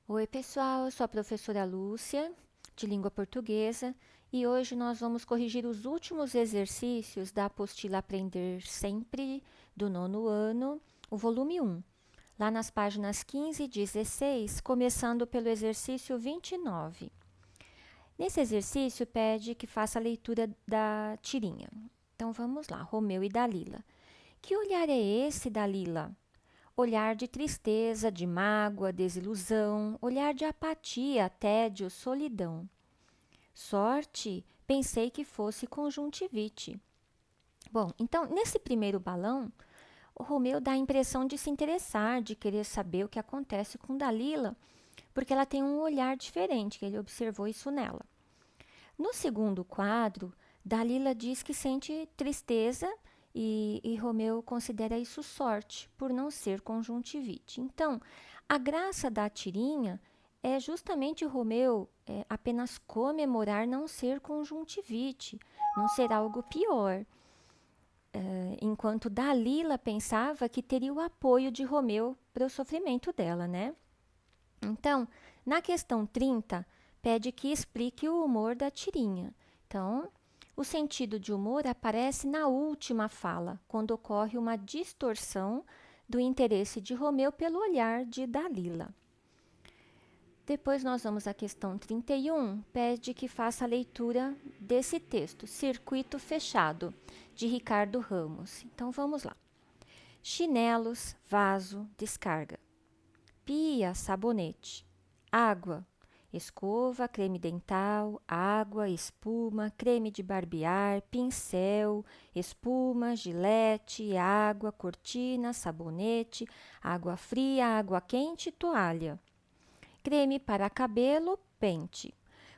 Oi, pessoal, eu sou a professora Lúcia, de língua portuguesa, e hoje nós vamos corrigir os últimos exercícios da apostila Aprender Sempre do nono ano, o volume 1, lá nas páginas 15 e 16, começando pelo exercício 29. Nesse exercício, pede que faça a leitura da tirinha. Então vamos lá, Romeu e Dalila. Que olhar é esse, Dalila? Olhar de tristeza, de mágoa, desilusão, olhar de apatia, tédio, solidão. Sorte, pensei que fosse conjuntivite. Bom, então, nesse primeiro balão, o Romeu dá a impressão de se interessar, de querer saber o que acontece com Dalila, porque ela tem um olhar diferente, que ele observou isso nela. No segundo quadro, Dalila diz que sente tristeza e Romeu considera isso sorte, por não ser conjuntivite. Então, a graça da tirinha é justamente Romeu apenas comemorar não ser conjuntivite, não ser algo pior. Enquanto Dalila pensava que teria o apoio de Romeu para o sofrimento dela, né? Então, na questão 30, pede que explique o humor da tirinha. Então, o sentido de humor aparece na última fala, quando ocorre uma distorção do interesse de Romeu pelo olhar de Dalila. Depois nós vamos à questão 31, pede que faça a leitura desse texto, Circuito Fechado, de Ricardo Ramos. Então vamos lá. Chinelos, vaso, descarga. Pia, sabonete. Água, escova, creme dental, água, espuma, creme de barbear, pincel, espuma, gilete, água, cortina, sabonete, água fria, água quente, toalha. Creme para cabelo, pente.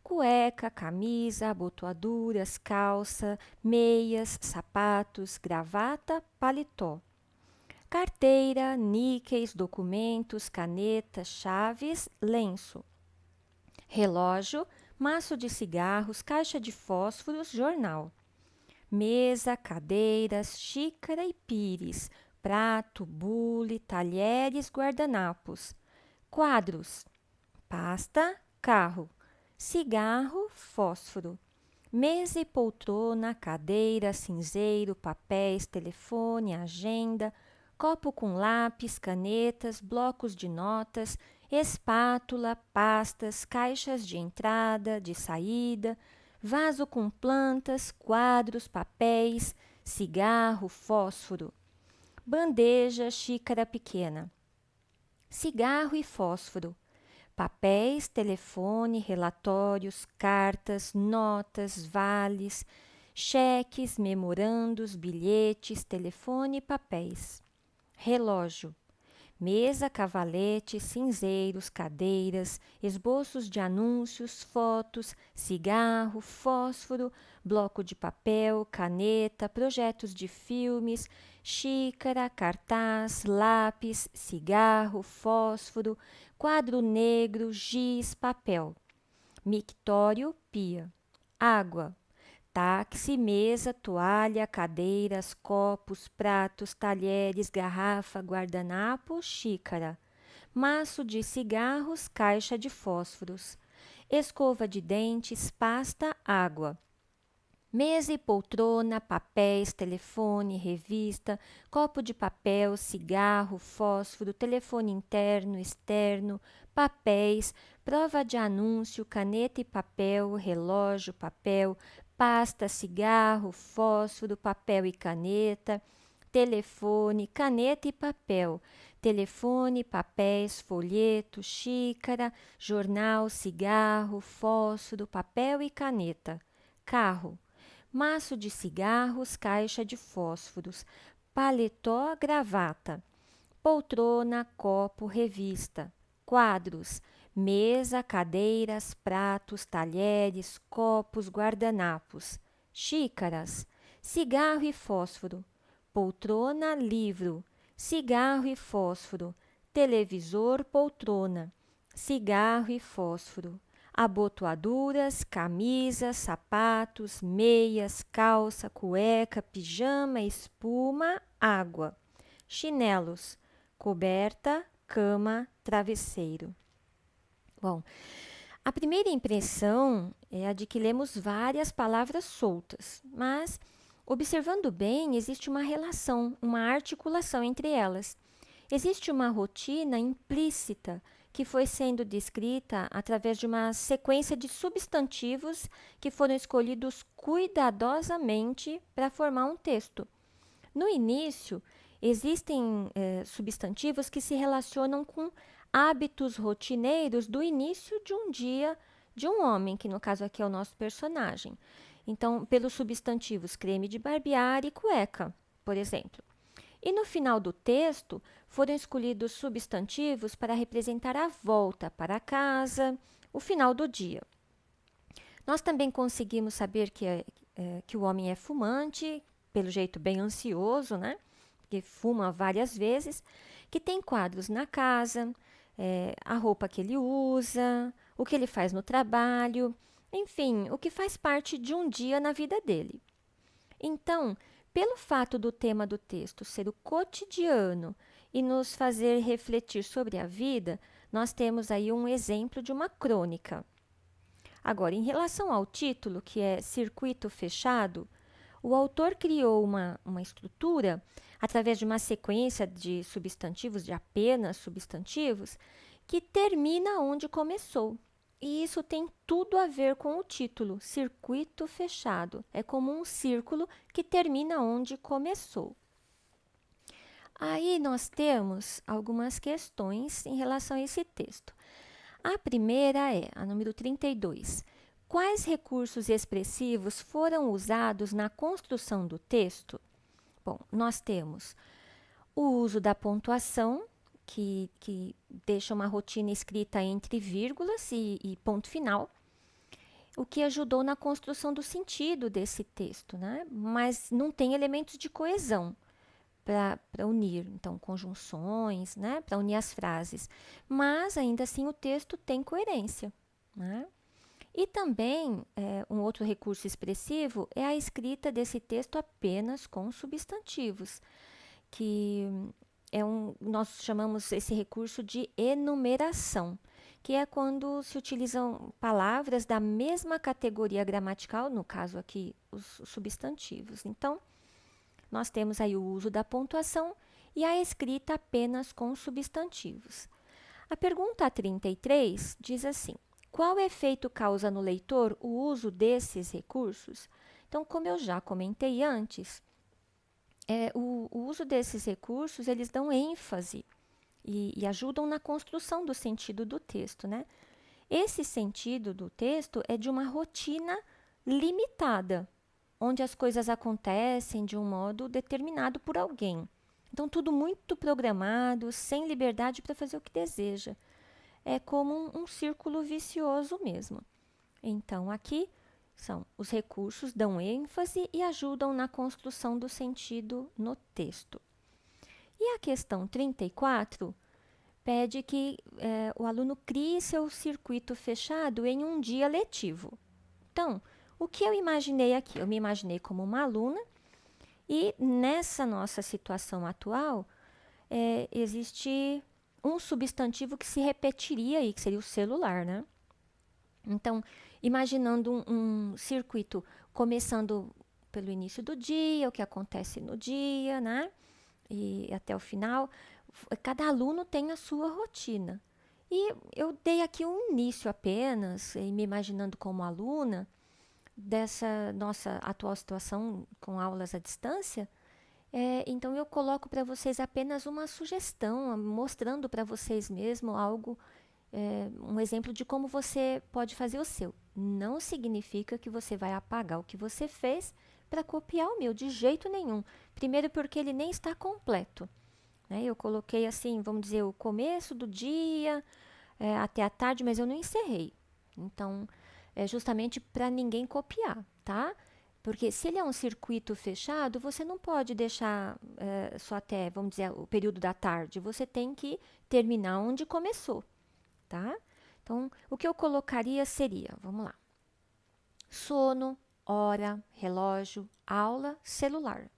Cueca, camisa, abotoaduras, calça, meias, sapatos, gravata, paletó. Carteira, níqueis, documentos, caneta, chaves, lenço. Relógio, maço de cigarros, caixa de fósforos, jornal. Mesa, cadeiras, xícara e pires, prato, bule, talheres, guardanapos. Quadros, pasta, carro. Cigarro, fósforo. Mesa e poltrona, cadeira, cinzeiro, papéis, telefone, agenda, copo com lápis, canetas, blocos de notas, espátula, pastas, caixas de entrada, de saída, vaso com plantas, quadros, papéis, cigarro, fósforo, bandeja, xícara pequena, cigarro e fósforo, papéis, telefone, relatórios, cartas, notas, vales, cheques, memorandos, bilhetes, telefone e papéis. Relógio, mesa, cavalete, cinzeiros, cadeiras, esboços de anúncios, fotos, cigarro, fósforo, bloco de papel, caneta, projetos de filmes, xícara, cartaz, lápis, cigarro, fósforo, quadro negro, giz, papel. Mictório, pia. Água, táxi, mesa, toalha, cadeiras, copos, pratos, talheres, garrafa, guardanapo, xícara. Maço de cigarros, caixa de fósforos. Escova de dentes, pasta, água. Mesa e poltrona, papéis, telefone, revista, copo de papel, cigarro, fósforo, telefone interno, externo, papéis, prova de anúncio, caneta e papel, relógio, papel, pasta, cigarro, fósforo, papel e caneta, telefone, caneta e papel, telefone, papéis, folheto, xícara, jornal, cigarro, fósforo, papel e caneta, carro, maço de cigarros, caixa de fósforos, paletó, gravata, poltrona, copo, revista, quadros, mesa, cadeiras, pratos, talheres, copos, guardanapos, xícaras, cigarro e fósforo, poltrona, livro, cigarro e fósforo, televisor, poltrona, cigarro e fósforo, abotoaduras, camisas, sapatos, meias, calça, cueca, pijama, espuma, água, chinelos, coberta, cama, travesseiro. Bom, a primeira impressão é a de que lemos várias palavras soltas, mas, observando bem, existe uma relação, uma articulação entre elas. Existe uma rotina implícita que foi sendo descrita através de uma sequência de substantivos que foram escolhidos cuidadosamente para formar um texto. No início, existem substantivos que se relacionam com hábitos rotineiros do início de um dia de um homem, que no caso aqui é o nosso personagem. Então, pelos substantivos creme de barbear e cueca, por exemplo. E no final do texto, foram escolhidos substantivos para representar a volta para casa, o final do dia. Nós também conseguimos saber que o homem é fumante, pelo jeito bem ansioso, né? Que fuma várias vezes, que tem quadros na casa, a roupa que ele usa, o que ele faz no trabalho, enfim, o que faz parte de um dia na vida dele. Então, pelo fato do tema do texto ser o cotidiano e nos fazer refletir sobre a vida, nós temos aí um exemplo de uma crônica. Agora, em relação ao título, que é Circuito Fechado, o autor criou uma estrutura através de uma sequência de substantivos, de apenas substantivos, que termina onde começou. E isso tem tudo a ver com o título, Circuito Fechado. É como um círculo que termina onde começou. Aí nós temos algumas questões em relação a esse texto. A primeira é a número 32. Quais recursos expressivos foram usados na construção do texto? Bom, nós temos o uso da pontuação, que deixa uma rotina escrita entre vírgulas e ponto final, o que ajudou na construção do sentido desse texto, né? Mas não tem elementos de coesão para unir, então, conjunções, né? Para unir as frases. Mas, ainda assim, o texto tem coerência, né? E também, um outro recurso expressivo é a escrita desse texto apenas com substantivos, que nós chamamos esse recurso de enumeração, que é quando se utilizam palavras da mesma categoria gramatical, no caso aqui, os substantivos. Então, nós temos aí o uso da pontuação e a escrita apenas com substantivos. A pergunta 33 diz assim: qual efeito causa no leitor o uso desses recursos? Então, como eu já comentei antes, o uso desses recursos, eles dão ênfase e ajudam na construção do sentido do texto, né? Esse sentido do texto é de uma rotina limitada, onde as coisas acontecem de um modo determinado por alguém. Então, tudo muito programado, sem liberdade para fazer o que deseja. É como um círculo vicioso mesmo. Então, aqui os recursos dão ênfase e ajudam na construção do sentido no texto. E a questão 34 pede que o aluno crie seu circuito fechado em um dia letivo. Então, o que eu imaginei aqui? Eu me imaginei como uma aluna e nessa nossa situação atual, existe um substantivo que se repetiria aí, que seria o celular, né? Então, imaginando um circuito começando pelo início do dia, o que acontece no dia, né? E até o final, cada aluno tem a sua rotina. E eu dei aqui um início apenas, me imaginando como aluna, dessa nossa atual situação com aulas à distância. Então, eu coloco para vocês apenas uma sugestão, mostrando para vocês mesmo algo, um exemplo de como você pode fazer o seu. Não significa que você vai apagar o que você fez para copiar o meu, de jeito nenhum. Primeiro porque ele nem está completo, né? Eu coloquei assim, vamos dizer, o começo do dia até a tarde, mas eu não encerrei. Então, é justamente para ninguém copiar, tá? Porque se ele é um circuito fechado, você não pode deixar só até, vamos dizer, o período da tarde. Você tem que terminar onde começou, tá? Então, o que eu colocaria seria, vamos lá: sono, hora, relógio, aula, celular.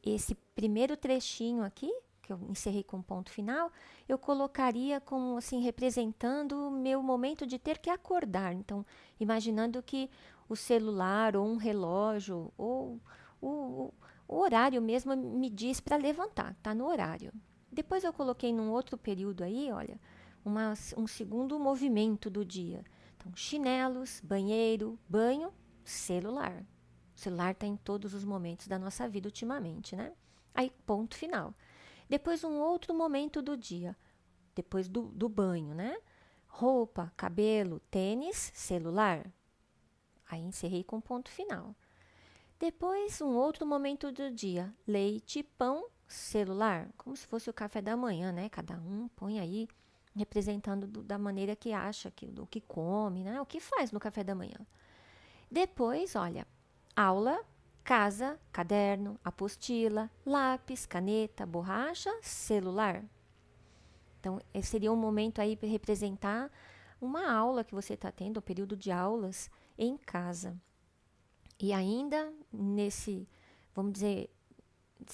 Esse primeiro trechinho aqui, que eu encerrei com ponto final, eu colocaria como assim, representando o meu momento de ter que acordar. Então, imaginando que o celular ou um relógio ou o, o horário mesmo me diz para levantar, tá no horário. Depois eu coloquei num outro período aí, olha, um segundo movimento do dia. Então, chinelos, banheiro, banho, celular. O celular está em todos os momentos da nossa vida ultimamente, né? Aí, ponto final. Depois, um outro momento do dia, depois do banho, né? Roupa, cabelo, tênis, celular. Aí, encerrei com ponto final. Depois, um outro momento do dia, leite, pão, celular. Como se fosse o café da manhã, né? Cada um põe aí, representando da maneira que acha, do que come, né? O que faz no café da manhã. Depois, olha, aula, casa, caderno, apostila, lápis, caneta, borracha, celular. Então, esse seria um momento aí para representar uma aula que você está tendo, um período de aulas em casa. E ainda vamos dizer,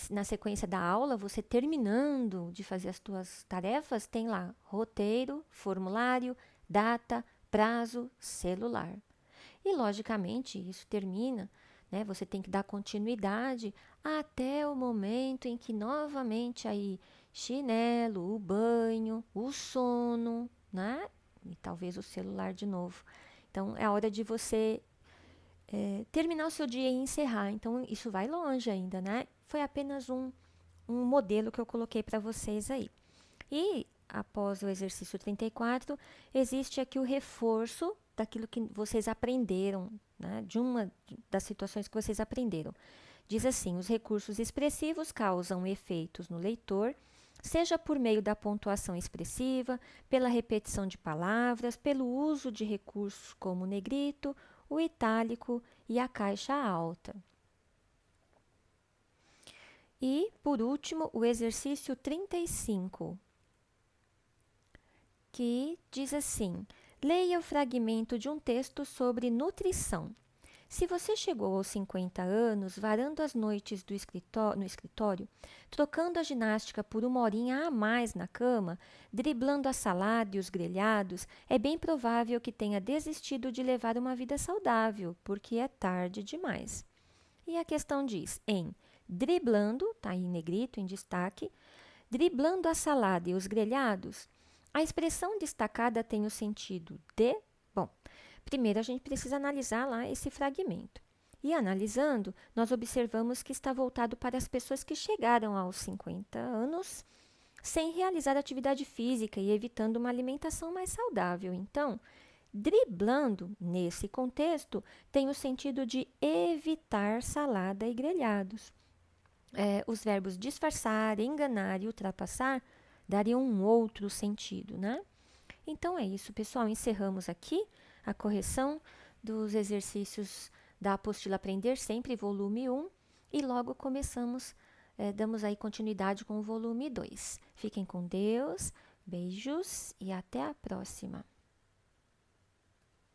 na sequência da aula, você terminando de fazer as suas tarefas, tem lá roteiro, formulário, data, prazo, celular. E, logicamente, isso termina, né? Você tem que dar continuidade até o momento em que novamente aí chinelo, o banho, o sono, né? E talvez o celular de novo. Então, é a hora de você terminar o seu dia e encerrar. Então, isso vai longe ainda, né? Foi apenas um modelo que eu coloquei para vocês aí. E, após o exercício 34, existe aqui o reforço daquilo que vocês aprenderam, né? De uma das situações que vocês aprenderam. Diz assim: os recursos expressivos causam efeitos no leitor, seja por meio da pontuação expressiva, pela repetição de palavras, pelo uso de recursos como o negrito, o itálico e a caixa alta. E, por último, o exercício 35, que diz assim: leia o fragmento de um texto sobre nutrição. Se você chegou aos 50 anos, varando as noites no escritório, trocando a ginástica por uma horinha a mais na cama, driblando a salada e os grelhados, é bem provável que tenha desistido de levar uma vida saudável, porque é tarde demais. E a questão diz, driblando, está aí em negrito, em destaque, driblando a salada e os grelhados, a expressão destacada tem o sentido de... Bom, primeiro a gente precisa analisar lá esse fragmento. E analisando, nós observamos que está voltado para as pessoas que chegaram aos 50 anos sem realizar atividade física e evitando uma alimentação mais saudável. Então, driblando, nesse contexto, tem o sentido de evitar salada e grelhados. Os verbos disfarçar, enganar e ultrapassar dariam um outro sentido, né? Então é isso, pessoal. Encerramos aqui a correção dos exercícios da apostila Aprender Sempre, volume 1, e logo damos aí continuidade com o volume 2. Fiquem com Deus, beijos e até a próxima.